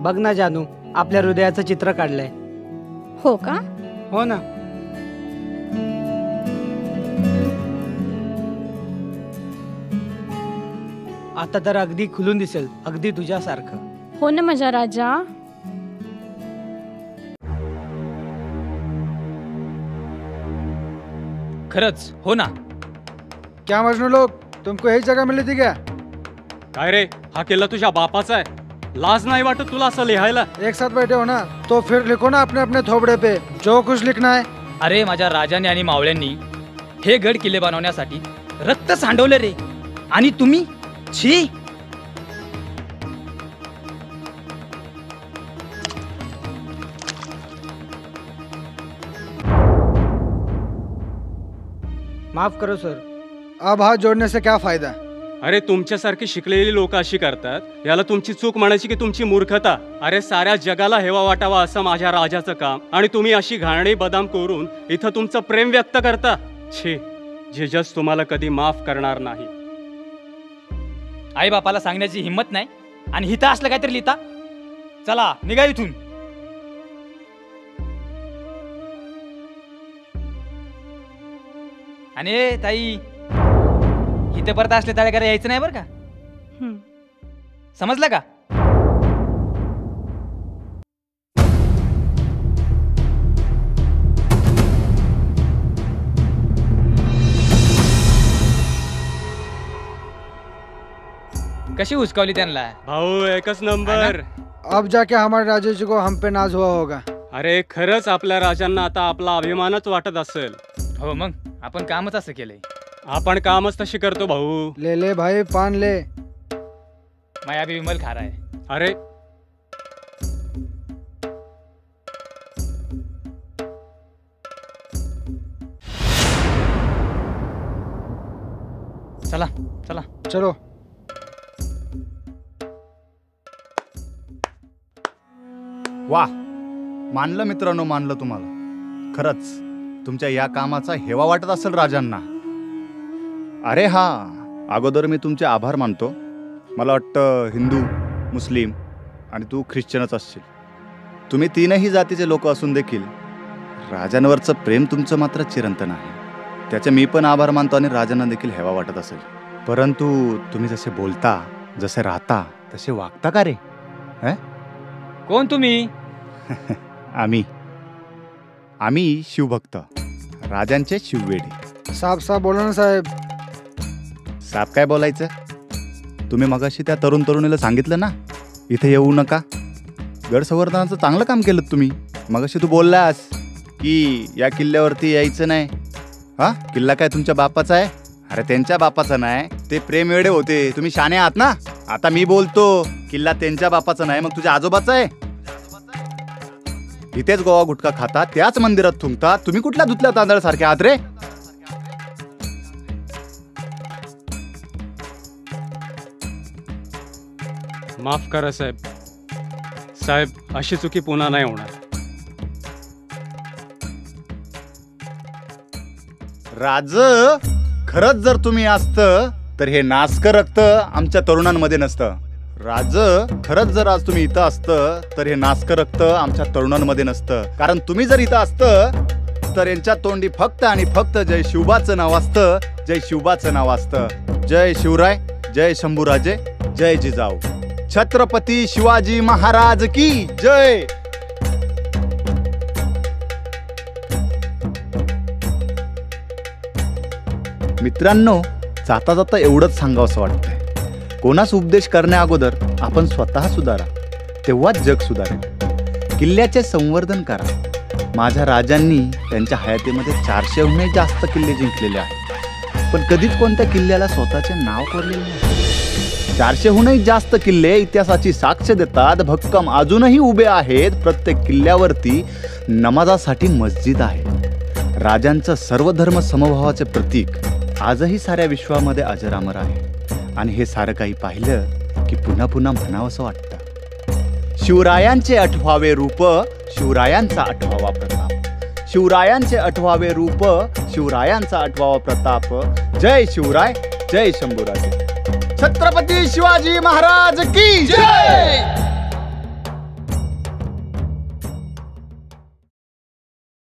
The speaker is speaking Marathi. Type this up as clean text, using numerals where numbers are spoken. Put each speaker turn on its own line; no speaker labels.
बघ ना जानू, आपल्या हृदयाचं चित्र काढलंय.
हो का?
हो ना. आता तर अगदी खुलून दिसेल, अगदी तुझ्यासारखं.
हो ना माझा राजा.
खरंच हो ना.
क्या मजनू लोग, तुमको यही जगह मिली थी क्या?
काय रे, हा किल्ला तुझ्या बापाचा आहे? लाज नाही वाटत तुला असं लिहायला?
एक साथ बैठे हो ना, तो फिर लिखो ना अपने अपने थोबड़े पे जो कुछ लिखना है.
अरे माझ्या राजाने आणि मावळ्यांनी हे गड किल्ले बनवण्यासाठी रक्त सांडवले रे, आणि तुम्ही छी.
माफ करो सर.
अब हाथ जोड़ने से क्या फायदा?
अरे तुमच्यासारखी शिकलेली लोक अशी करतात, याला तुमची चूक म्हणायची की तुमची मूर्खता? अरे साऱ्या जगाला हेवा वाटावा असं माझ्या राजाचं काम, आणि तुम्ही अशी घाणेरडी बदाम करून इथं तुमचं प्रेम व्यक्त करता. छे, जेजस तुम्हाला कधी माफ करणार नाही.
आई बापाला सांगण्याची हिंमत नाही, आणि हिता असलं काहीतरी लिहिता. चला निघा इथून. आणि ताई, इथे परत असले तळेकर यायचं नाही बरं का, समजलं का? कशी उचकावली त्यांना
भाऊ, एकच नंबर.
अब जाके हमारे राजा जी को हम पे नाज हुआ होगा.
अरे खरंच आपल्या राजांना आता आपला अभिमानच वाटत असेल.
हो मग, आपण कामच असं केलंय.
आपण कामच तशी करतो भाऊ.
ले ले भाई, पान ले.
माया भी विमल खा रहा है.
अरे
चला चला
चलो.
वाह, मानलं मित्रांनो, मानलं तुम्हाला. खरंच तुमच्या या कामाचा हेवा वाटत असेल राजांना. अरे हा, अगोदर मी तुमचे आभार मानतो. मला वाटतं हिंदू, मुस्लिम आणि तू ख्रिश्चनच असशील. तुम्ही तीनही जातीचे लोक असून देखील राजांवरचं प्रेम तुमचं मात्र चिरंतन आहे. त्याचे मी पण आभार मानतो, आणि राजांना देखील हेवा वाटत असेल. परंतु तुम्ही जसे बोलता, जसे राहता, तसे वागता का रे?
कोण तुम्ही?
आम्ही शिवभक्त, राजांचे शिववेडी.
साफ साफ बोला ना साहेब.
साहेब काय बोलायचं? तुम्ही मगाशी त्या तरुण तरुणीला सांगितलं ना इथे येऊ नका. गड संवर्धनाचं चांगलं काम केलं तुम्ही. मगाशी तू बोललास की या किल्ल्यावरती यायचं नाही. हा किल्ला काय तुमच्या बापाचा आहे? अरे त्यांच्या बापाचा नाही, ते प्रेम वेडे होते. तुम्ही शाणे आहात ना. आता मी बोलतो, किल्ला त्यांच्या बापाचा नाही, मग तुझ्या आजोबाचा आहे. इथेच गोवा गुटखा खाता, त्याच मंदिरात थुंकता. तुम्ही कुठल्या धुतल्या तांदळासारखे आहात रे?
माफ करा साहेब. साहेब, अशी चुकी पुन्हा नाही होणार.
राज, खरंच जर तुम्ही असतं तर हे नासकं रक्त आमच्या तरुणांमध्ये नसतं. राज, खरंच जर आज तुम्ही इथं असतं तर हे नासकं रक्त आमच्या तरुणांमध्ये नसतं. कारण तुम्ही जर इथं असतं तर यांच्या तोंडी फक्त आणि फक्त जय शिवबाचं नाव असतं. जय शिवबाचं नाव असतं. जय शिवराय, जय शंभूराजे, जय जिजाऊ. छत्रपती शिवाजी महाराज की जय. मित्रांनो, जाता जाता एवढंच सांगावंसं वाटतंय, कोणास उपदेश करण्या अगोदर आपण स्वतः सुधारा, तेव्हाच जग सुधारेल. किल्ल्याचे संवर्धन करा. माझ्या राजांनी त्यांच्या हयातीमध्ये 400हूनही जास्त किल्ले जिंकलेले आहेत, पण कधीच कोणत्या किल्ल्याला स्वतःचे नाव कोरलेले नाही. 400हूनही जास्त किल्ले इतिहासाची साक्ष देतात. भक्कम अजूनही उभे आहेत. प्रत्येक किल्ल्यावरती नमाजासाठी मस्जिद आहे. राजांचं सर्वधर्म समभावाचे प्रतीक आजही साऱ्या विश्वामध्ये अजरामर आहे. आणि हे सारं काही पाहिलं की पुन्हा पुन्हा म्हणावंसं वाटतं, शिवरायांचे 8वावे रूप, शिवरायांचा 8वावा प्रताप. शिवरायांचे 8वावे रूप, शिवरायांचा 8वावा प्रताप. जय शिवराय, जय शंभूराजे. छत्रपती शिवाजी महाराज की जय.